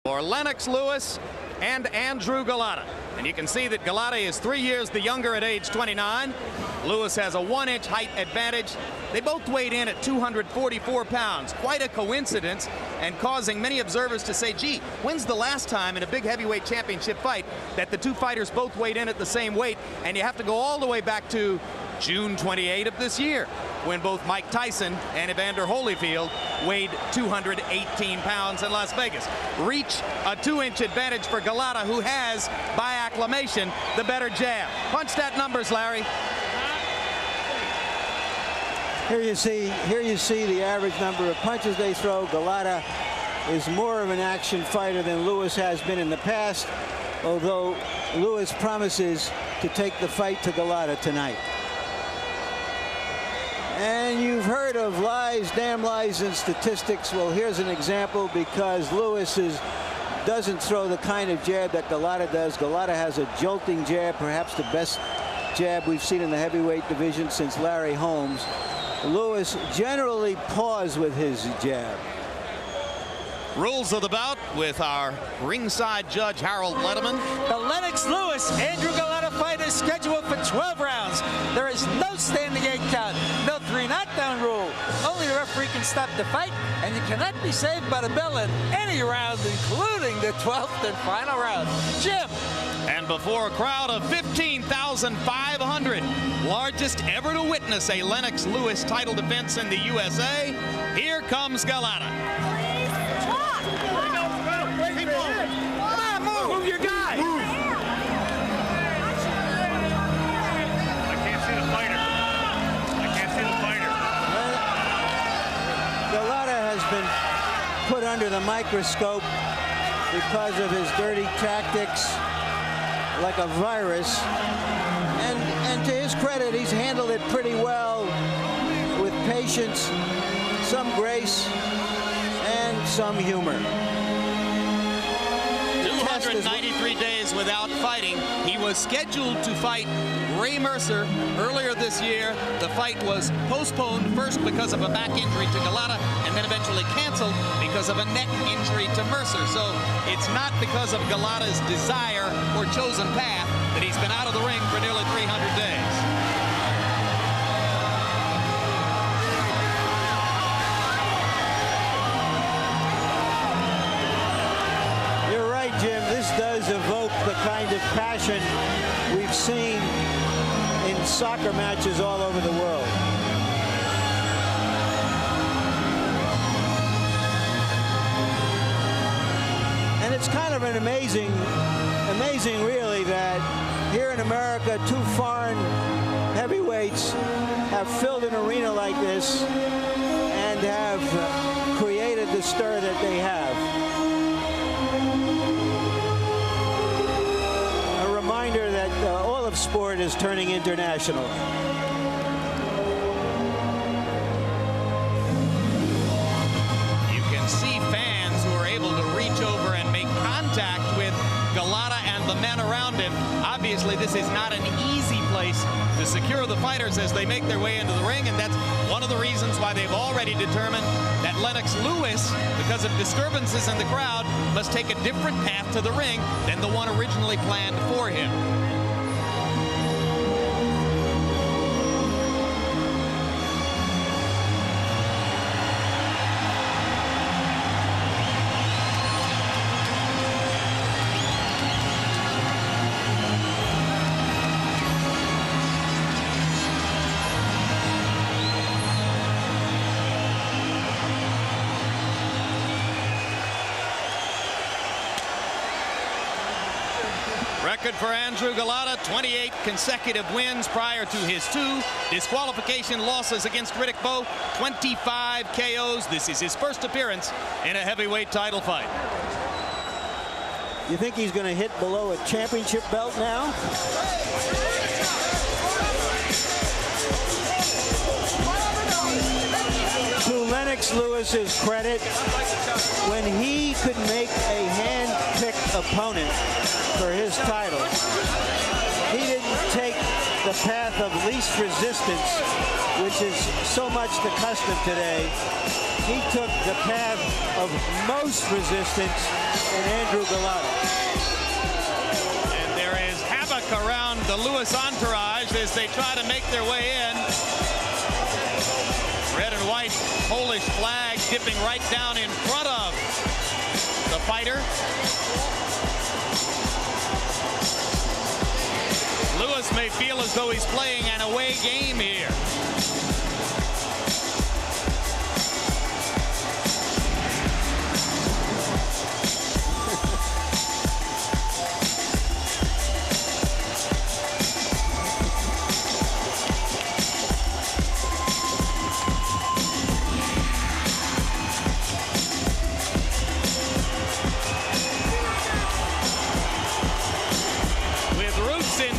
For Lennox Lewis and Andrew Golota. And you can see that Golota is 3 years the younger at age 29. Lewis has a 1-inch height advantage. They both weighed in at 244 pounds. Quite a coincidence, and causing many observers to say, gee, when's the last time in a big heavyweight championship fight that the two fighters both weighed in at the same weight? And you have to go all the way back to June 28 of this year, when both Mike Tyson and Evander Holyfield weighed 218 pounds in Las Vegas. Reach a 2-inch advantage for Golota, who has, by acclamation, the better jab. Punch that numbers, Larry. Here you see the average number of punches they throw. Golota is more of an action fighter than Lewis has been in the past, although Lewis promises to take the fight to Golota tonight. And you've heard of lies, damn lies, and statistics. Well, here's an example, because Lewis doesn't throw the kind of jab that Golota does. Golota has a jolting jab, perhaps the best jab we've seen in the heavyweight division since Larry Holmes. Lewis generally paws with his jab. Rules of the bout with our ringside judge, Harold Letterman. The Lennox Lewis Andrew Golota fight is scheduled for 12 rounds. There is no standing 8 count, no 3 knockdown rule. Only the referee can stop the fight, and you cannot be saved by the bell in any round, including the 12th and final round. Jim. And before a crowd of 15,500, largest ever to witness a Lennox Lewis title defense in the USA, here comes Golota. Move your guy. I can't see the fighter. I can't see the fighter. Golota has been put under the microscope because of his dirty tactics, like a virus. And to his credit, he's handled it pretty well, with patience, some grace, and some humor. 293 days without fighting. He was scheduled to fight Ray Mercer earlier this year. The fight was postponed, first because of a back injury to Golota, and then eventually canceled because of a neck injury to Mercer. So it's not because of Golota's desire or chosen path that he's been out of the ring for nearly 300 days. Jim, this does evoke the kind of passion we've seen in soccer matches all over the world. And it's kind of an amazing really, that here in America, 2 foreign heavyweights have filled an arena like this and have created the stir that they have. Reminder that all of sport is turning international. You can see fans who are able to reach over and make contact with Golota and the men around him. Obviously, this is not an easy place to secure the fighters as they make their way into the ring, and that's one of the reasons why they've already determined that Lennox Lewis, because of disturbances in the crowd, must take a different path to the ring than the one originally planned for him. Record for Andrew Golota, 28 consecutive wins prior to his 2 disqualification losses against Riddick Bowe, 25 KOs. This is his first appearance in a heavyweight title fight. You think he's going to hit below a championship belt now? To Lennox Lewis's credit, when he could make a hand-picked opponent for his title, he didn't take the path of least resistance, which is so much the custom today. he took the path of most resistance in Andrew Golota. And there is havoc around the Lewis entourage as they try to make their way in. Red and white Polish flag dipping right down in front of the fighter. Lewis may feel as though he's playing an away game here.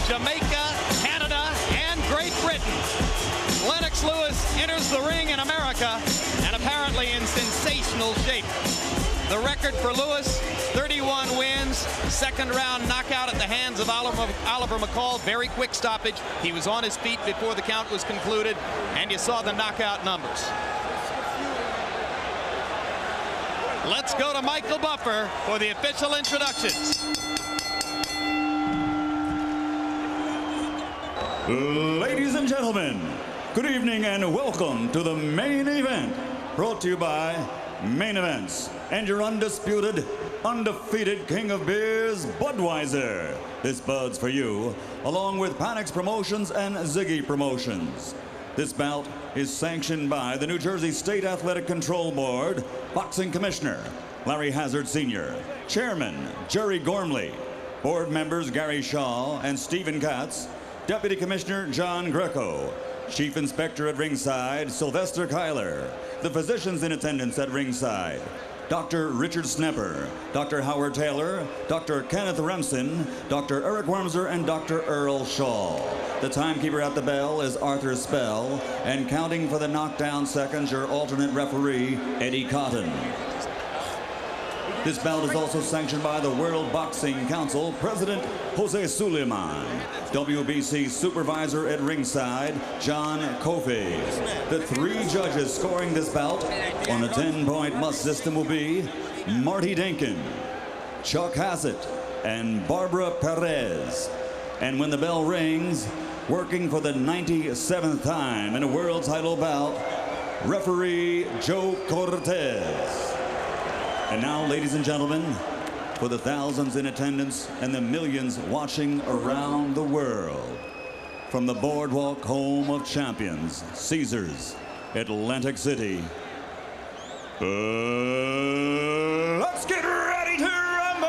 Jamaica, Canada, and Great Britain. Lennox Lewis enters the ring in America and apparently in sensational shape. The record for Lewis, 31 wins, second round knockout at the hands of Oliver McCall. Very quick stoppage. He was on his feet before the count was concluded, and you saw the knockout numbers. Let's go to Michael Buffer for the official introductions. Ladies and gentlemen, good evening and welcome to the main event, brought to you by Main Events and your undisputed, undefeated king of beers, Budweiser. This Bud's for you, along with Panics Promotions and Ziggy Promotions. This bout is sanctioned by the New Jersey State Athletic Control Board, Boxing Commissioner Larry Hazard Sr., Chairman Jerry Gormley, Board members Gary Shaw and Stephen Katz, Deputy Commissioner John Greco, Chief Inspector at ringside Sylvester Kyler, the physicians in attendance at ringside Dr. Richard Snepper, Dr. Howard Taylor, Dr. Kenneth Remsen, Dr. Eric Wormser, and Dr. Earl Shaw. The timekeeper at the bell is Arthur Spell, and counting for the knockdown seconds, your alternate referee, Eddie Cotton. This bout is also sanctioned by the World Boxing Council President Jose Suleiman, WBC Supervisor at ringside John Kofi. The three judges scoring this bout on a 10-point must system will be Marty Denkin, Chuck Hassett, and Barbara Perez. And when the bell rings, working for the 97th time in a world title bout, referee Joe Cortez. And now, ladies and gentlemen, for the thousands in attendance and the millions watching around the world, from the boardwalk home of champions, Caesars, Atlantic City, let's get ready to rumble!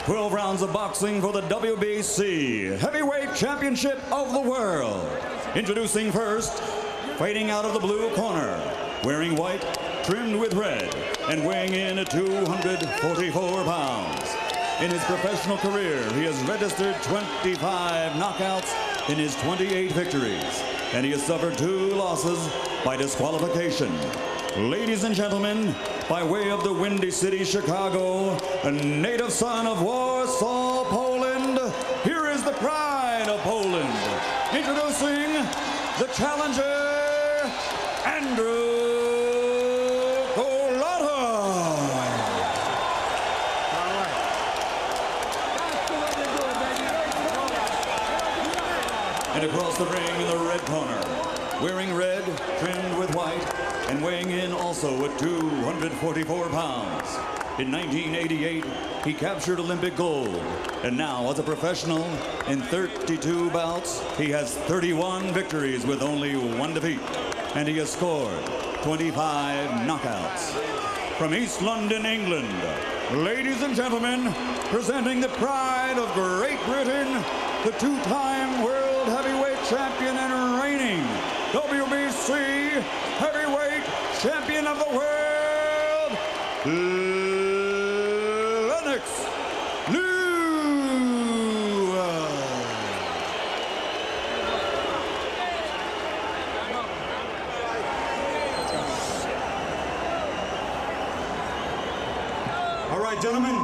12 rounds of boxing for the WBC Heavyweight Championship of the World. Introducing first, fighting out of the blue corner, wearing white, trimmed with red, and weighing in at 244 pounds. In his professional career, he has registered 25 knockouts in his 28 victories, and he has suffered 2 losses by disqualification. Ladies and gentlemen, by way of the Windy City, Chicago, a native son of Warsaw, Poland, here is the pride of Poland. Introducing the challenger, Andrew Golota. And across the ring in the red corner, wearing red, trimmed with white, and weighing in also at 244 pounds. In 1988, he captured Olympic gold. And now, as a professional, in 32 bouts, he has 31 victories with only 1 defeat. And he has scored 25 knockouts. From East London, England, ladies and gentlemen, presenting the pride of Great Britain, the 2-time world heavyweight champion and reigning WBC heavyweight champion of the world, Lennox Lewis. All right, gentlemen,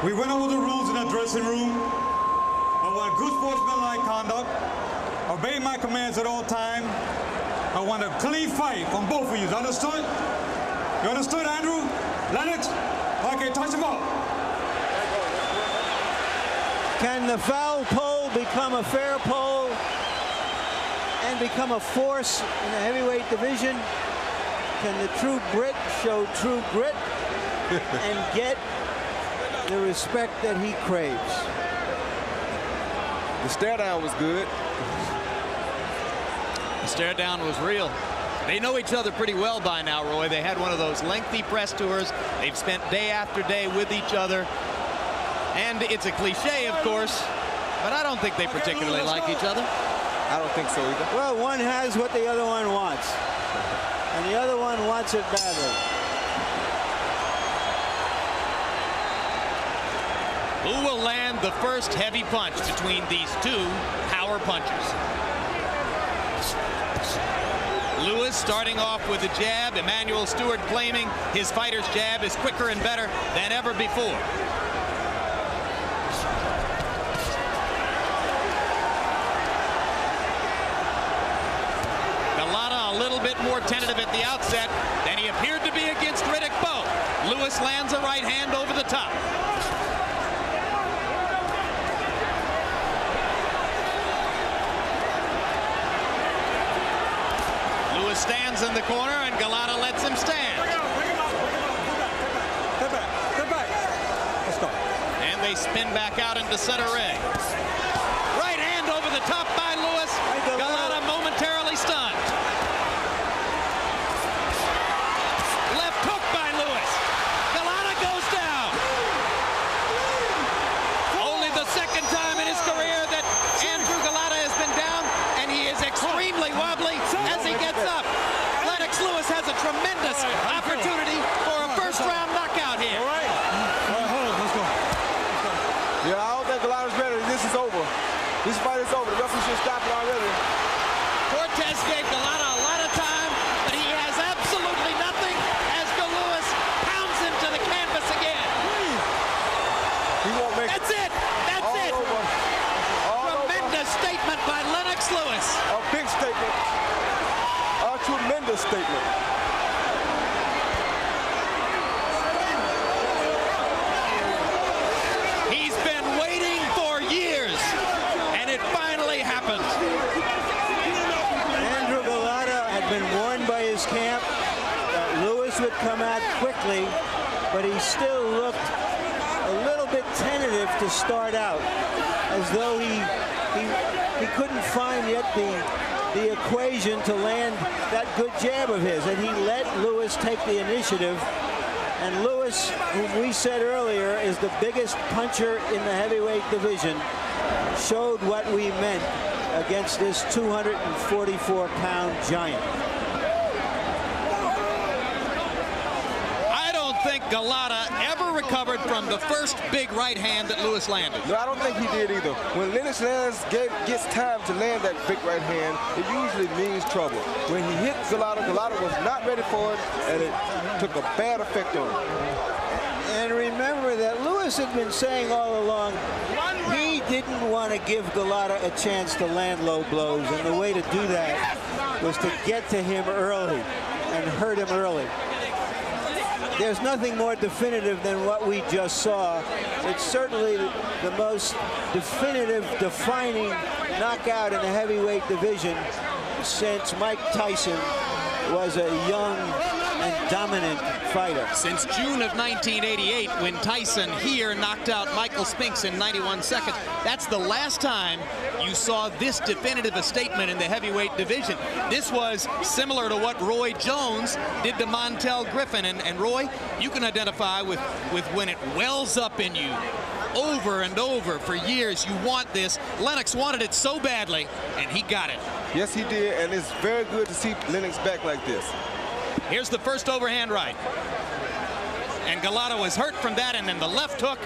We went over the rules in the dressing room. I want good sportsmanlike conduct. Obey my commands at all times. I want a clean fight from both of you. Understood? You understood, Andrew? Lennox? Okay, touch him up. Can the foul pole become a fair pole and become a force in the heavyweight division? Can the true Brit show true grit and get the respect that he craves? The stare down was good. The stare down was real. They know each other pretty well by now, Roy. They had one of those lengthy press tours. They've spent day after day with each other. And it's a cliche, of course, but I don't think they particularly like each other. I don't think so either. Well, one has what the other one wants, and the other one wants it badly. Who will land the first heavy punch between these two power punchers? Lewis starting off with a jab. Emanuel Stewart claiming his fighter's jab is quicker and better than ever before. Golota a little bit more tentative at the outset than he appeared to be against Riddick Bowe. Lewis lands a right hand over the top. Lewis stands in the corner and Golota lets him stand. Step back. Step back. Let's go. And they spin back out into center ring. Right hand over the top by Lewis. Golota momentarily stunned. Left hook by Lewis. Golota goes down. Only the second time in his career that Andrew Golota has been down, and he is extremely wobbly as he gets up. Lennox Lewis has a tremendous opportunity for a first-round knockout here. All right. All right, hold on. Let's go. Yeah, I don't think Golota's ready. This is over. This fight is over. The referee should stop it already. Cortez gave Golota a lot of time, but he has absolutely nothing as Lewis pounds him to the canvas again. He won't make That's it. That's all it. over. All Tremendous statement by Lennox Lewis. over. A big statement. A tremendous statement. He's been waiting for years, and it finally happened. Andrew Golota had been warned by his camp that Lewis would come out quickly, but he still looked a little bit tentative to start out, as though he couldn't find yet the equation to land that good jab of his, and he let Lewis take the initiative. And Lewis, whom we said earlier is the biggest puncher in the heavyweight division, showed what we meant against this 244-pound giant. I don't think Golota ever recovered from the first big right hand that Lewis landed. No, I don't think he did either. When Lennox gets time to land that big right hand, it usually means trouble. When he hit Golota, Golota was not ready for it, and it took a bad effect on him. And remember that Lewis had been saying all along he didn't want to give Golota a chance to land low blows, and the way to do that was to get to him early and hurt him early. There's nothing more definitive than what we just saw. It's certainly the most definitive, defining knockout in the heavyweight division since Mike Tyson was a young and dominant fighter. Since June of 1988, when Tyson here knocked out Michael Spinks in 91 seconds. That's the last time you saw this definitive a statement in the heavyweight division. This was similar to what Roy Jones did to Montel Griffin. And Roy, you can identify with when it wells up in you over and over for years. You want this. Lennox wanted it so badly, and he got it. Yes, he did, and it's very good to see Lennox back like this. Here's the first overhand right. And Golota was hurt from that, and then the left hook.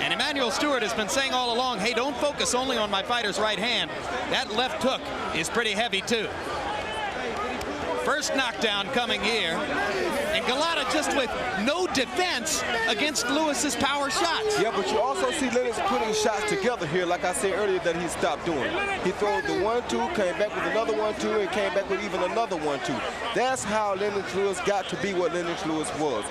And Emanuel Stewart has been saying all along, hey, don't focus only on my fighter's right hand. That left hook is pretty heavy, too. First knockdown coming here. And Golota just with no defense against Lewis's power shots. Yeah, but you also see Lennox putting shots together here, like I said earlier, that he stopped doing. He throws the 1-2, came back with another 1-2, and came back with even another 1-2. That's how Lennox Lewis got to be what Lennox Lewis was.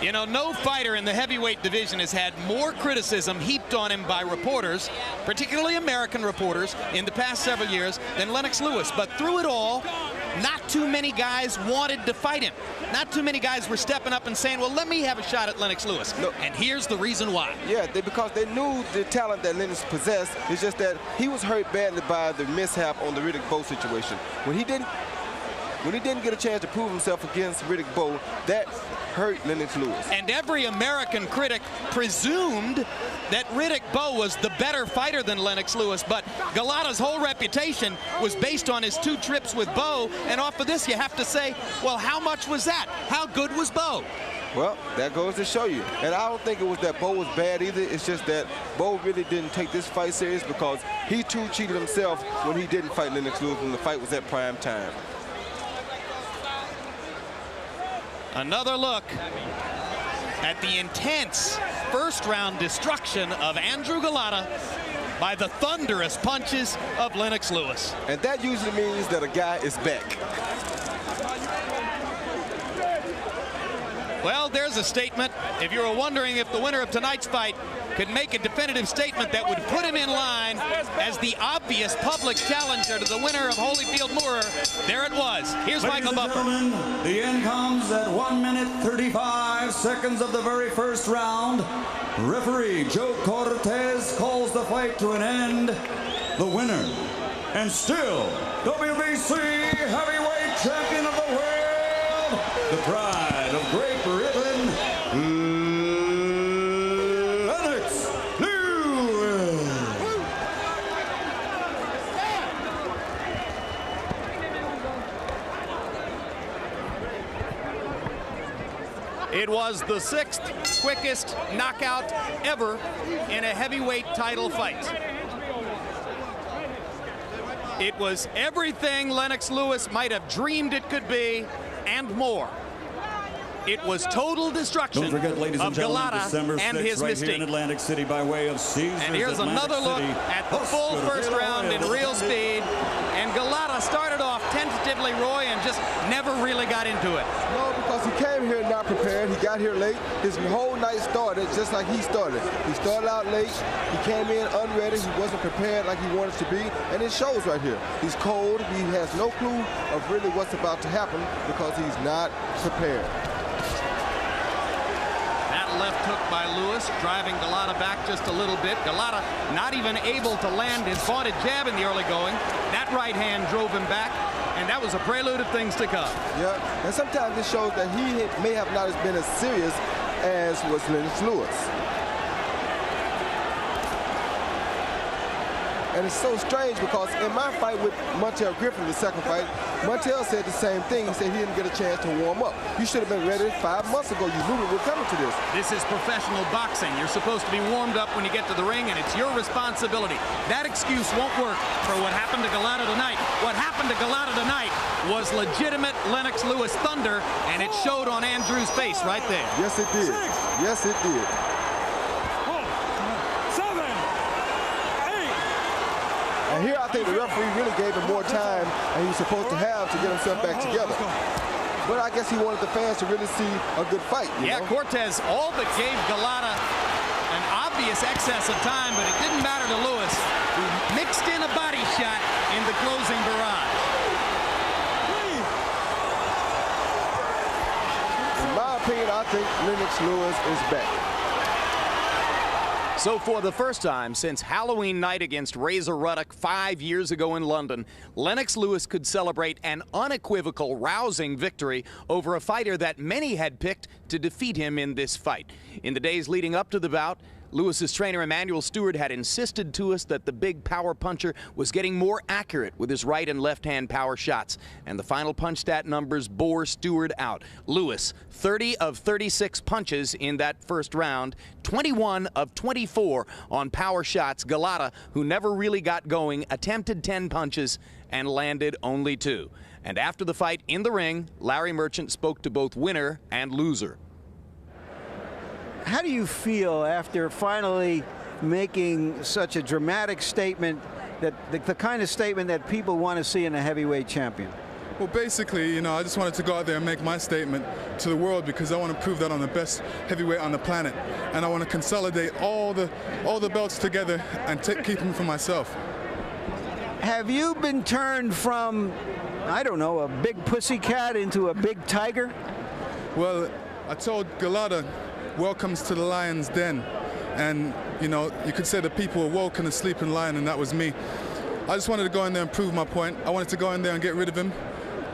You know, no fighter in the heavyweight division has had more criticism heaped on him by reporters, particularly American reporters, in the past several years than Lennox Lewis. But through it all, not too many guys wanted to fight him. Not too many guys were stepping up and saying, well, let me have a shot at Lennox Lewis. No. And here's the reason why. Yeah, because they knew the talent that Lennox possessed. It's just that he was hurt badly by the mishap on the Riddick Bowe situation. When he didn't get a chance to prove himself against Riddick Bowe, that hurt Lennox Lewis. And every American critic presumed that Riddick Bowe was the better fighter than Lennox Lewis, but Golota's whole reputation was based on his 2 trips with Bowe, and off of this you have to say, well, how much was that? How good was Bowe? Well, that goes to show you. And I don't think it was that Bowe was bad either. It's just that Bowe really didn't take this fight serious because he too cheated himself when he didn't fight Lennox Lewis when the fight was at prime time. Another look at the intense first-round destruction of Andrew Golota by the thunderous punches of Lennox Lewis. And that usually means that a guy is back. Well, there's a statement. If you were wondering if the winner of tonight's fight could make a definitive statement that would put him in line as the obvious public challenger to the winner of Holyfield Moorer, there it was. Here's Michael Buffer. Ladies and gentlemen, the end comes at 1 minute 35 seconds of the very first round. Referee Joe Cortez calls the fight to an end. The winner, and still WBC heavyweight champion of the world, the pride of Great Britain, Lennox Lewis. It was the 6th quickest knockout ever in a heavyweight title fight. It was everything Lennox Lewis might have dreamed it could be and more. It was total destruction Don't forget, ladies and of gentlemen, Golota December 6th, and his right mystique. here in Atlantic City by way of Caesars. And here's another look at the full first round in real speed. And Golota started off tentatively, Roy, and just never really got into it. No, because he came here not prepared. He got here late. His whole night started just like he started. He started out late. He came in unready. He wasn't prepared like he wanted to be. And it shows right here. He's cold. He has no clue of really what's about to happen because he's not prepared. Left hook by Lewis, driving Golota back just a little bit. Golota not even able to land his vaunted jab in the early going. That right hand drove him back, and that was a prelude of things to come. Yeah, and sometimes it shows that he may have not been as serious as was Lennox Lewis. And it's so strange because in my fight with Montel Griffin, the second fight, Montel said the same thing. He said he didn't get a chance to warm up. You should have been ready 5 months ago. You knew we were coming to this. This is professional boxing. You're supposed to be warmed up when you get to the ring, and it's your responsibility. That excuse won't work for what happened to Golota tonight. What happened to Golota tonight was legitimate Lennox Lewis thunder, and it showed on Andrew's face right there. Yes, it did. Yes, it did. And here I think the referee really gave him more time than he was supposed to have to get himself back together. But I guess he wanted the fans to really see a good fight. You know? Cortez all but gave Golota an obvious excess of time, but it didn't matter to Lewis, who mixed in a body shot in the closing barrage. In my opinion, I think Lennox Lewis is back. So for the first time since Halloween night against Razor Ruddock 5 years ago in London, Lennox Lewis could celebrate an unequivocal, rousing victory over a fighter that many had picked to defeat him in this fight. In the days leading up to the bout, Lewis's trainer Emmanuel Stewart had insisted to us that the big power puncher was getting more accurate with his right and left hand power shots, and the final punch stat numbers bore Stewart out. Lewis, 30 of 36 punches in that first round, 21 of 24 on power shots. Golota, who never really got going, attempted 10 punches and landed only 2. And after the fight in the ring, Larry Merchant spoke to both winner and loser. How do you feel after finally making such a dramatic statement, that the kind of statement that people want to see in a heavyweight champion? Well, basically, I just wanted to go out there and make my statement to the world, because I want to prove that I'm the best heavyweight on the planet, and I want to consolidate all the belts together and keep them for myself. Have you been turned from, I don't know, a big pussycat into a big tiger? Well, I told Golota, welcomes to the lion's den. And, you could say the people were woke in a sleeping lion, and that was me. I just wanted to go in there and prove my point. I wanted to go in there and get rid of him.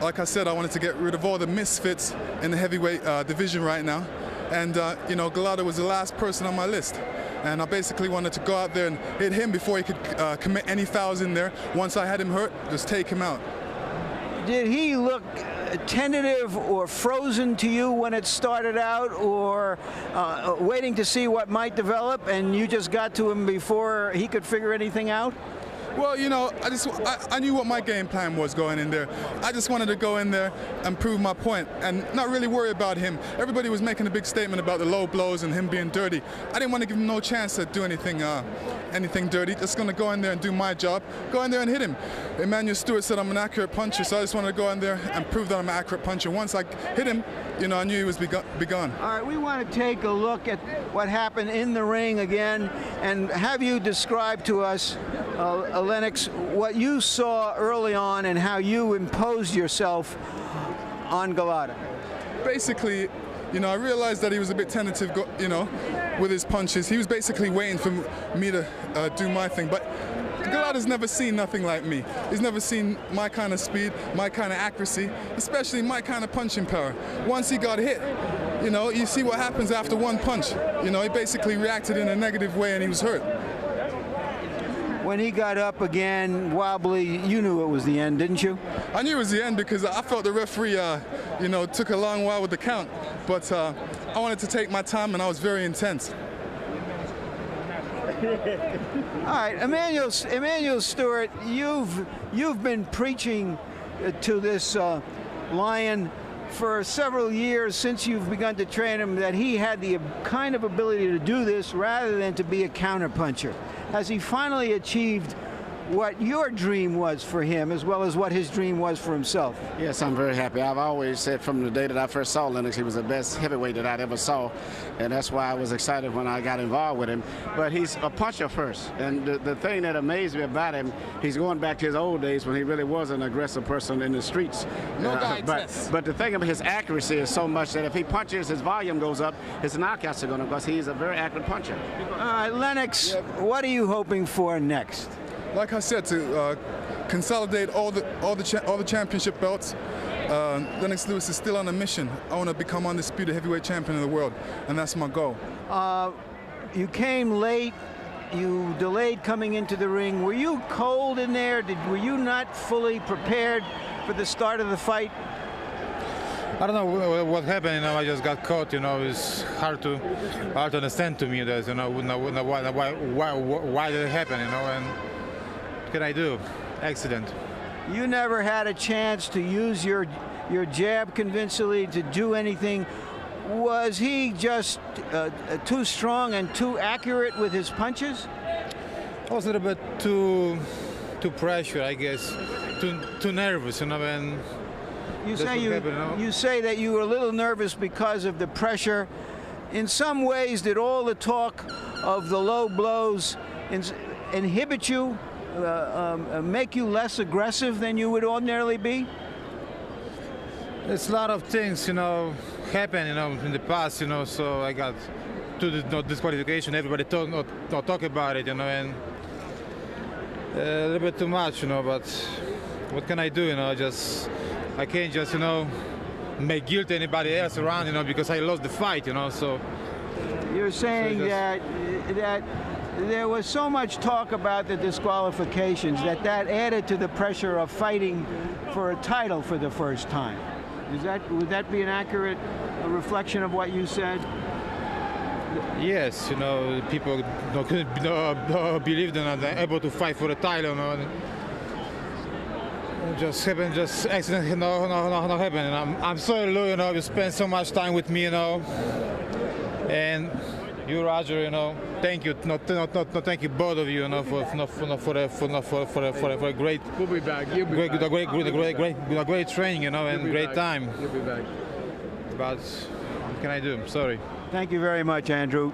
Like I said, I wanted to get rid of all the misfits in the heavyweight division right now. And, Golota was the last person on my list. And I basically wanted to go out there and hit him before he could commit any fouls in there. Once I had him hurt, just take him out. Did he look tentative or frozen to you when it started out, or waiting to see what might develop, and you just got to him before he could figure anything out? Well, I knew what my game plan was going in there. I just wanted to go in there and prove my point and not really worry about him. Everybody was making a big statement about the low blows and him being dirty. I didn't want to give him no chance to do anything dirty. Just going to go in there and do my job, go in there and hit him. Emmanuel Stewart said I'm an accurate puncher, so I just wanted to go in there and prove that I'm an accurate puncher. Once I hit him, I knew he was begun. All right, we want to take a look at what happened in the ring again, and have you describe to us, Lennox, what you saw early on and how you imposed yourself on Golota. Basically, I realized that he was a bit tentative, with his punches. He was basically waiting for me to do my thing. But Golota's never seen nothing like me. He's never seen my kind of speed, my kind of accuracy, especially my kind of punching power. Once he got hit, you see what happens after one punch. He basically reacted in a negative way and he was hurt. When he got up again, wobbly, you knew it was the end, didn't you? I knew it was the end because I felt the referee, took a long while with the count. But I wanted to take my time, and I was very intense. All right, Emmanuel Stewart, you've been preaching to this lion for several years since you've begun to train him, that he had the kind of ability to do this rather than to be a counterpuncher. Has he finally achieved what your dream was for him, as well as what his dream was for himself? Yes, I'm very happy. I've always said from the day that I first saw Lennox, he was the best heavyweight that I'd ever saw, and that's why I was excited when I got involved with him. But he's a puncher first, and the thing that amazed me about him, he's going back to his old days when he really was an aggressive person in the streets. But the thing about his accuracy is so much that if he punches, his volume goes up, his knockouts are going to, because he's a very accurate puncher. All right, Lennox, what are you hoping for next? Like I said, to consolidate all the championship belts. Lennox Lewis is still on a mission. I want to become undisputed heavyweight champion of the world, and that's my goal. You came late. You delayed coming into the ring. Were you cold in there? Were you not fully prepared for the start of the fight? I don't know what happened. I just got caught. It's hard to understand to me that why did it happen. And what can I do? Accident. You never had a chance to use your jab convincingly to do anything. Was he just too strong and too accurate with his punches? I was a little bit too pressure, I guess. Too nervous, And you say that you were a little nervous because of the pressure. In some ways, did all the talk of the low blows inhibit you, make you less aggressive than you would ordinarily be? There's a lot of things, happen, in the past, so I got to the disqualification. Everybody talk about it, and a little bit too much, but what can I do, I can't just, make guilt anybody else around, because I lost the fight, so. You're saying that there was so much talk about the disqualifications that added to the pressure of fighting for a title for the first time. Would that be an accurate reflection of what you said? Yes, people couldn't believe they're not able to fight for a title. Just happened, just accident, no happened. And I'm sorry, Lou, you spent so much time with me, and you, Roger, thank you, thank you, both of you, for a great. We'll be back. You'll be back. Great training, and great back. time. You'll be back. But what can I do? I'm sorry. Thank you very much, Andrew.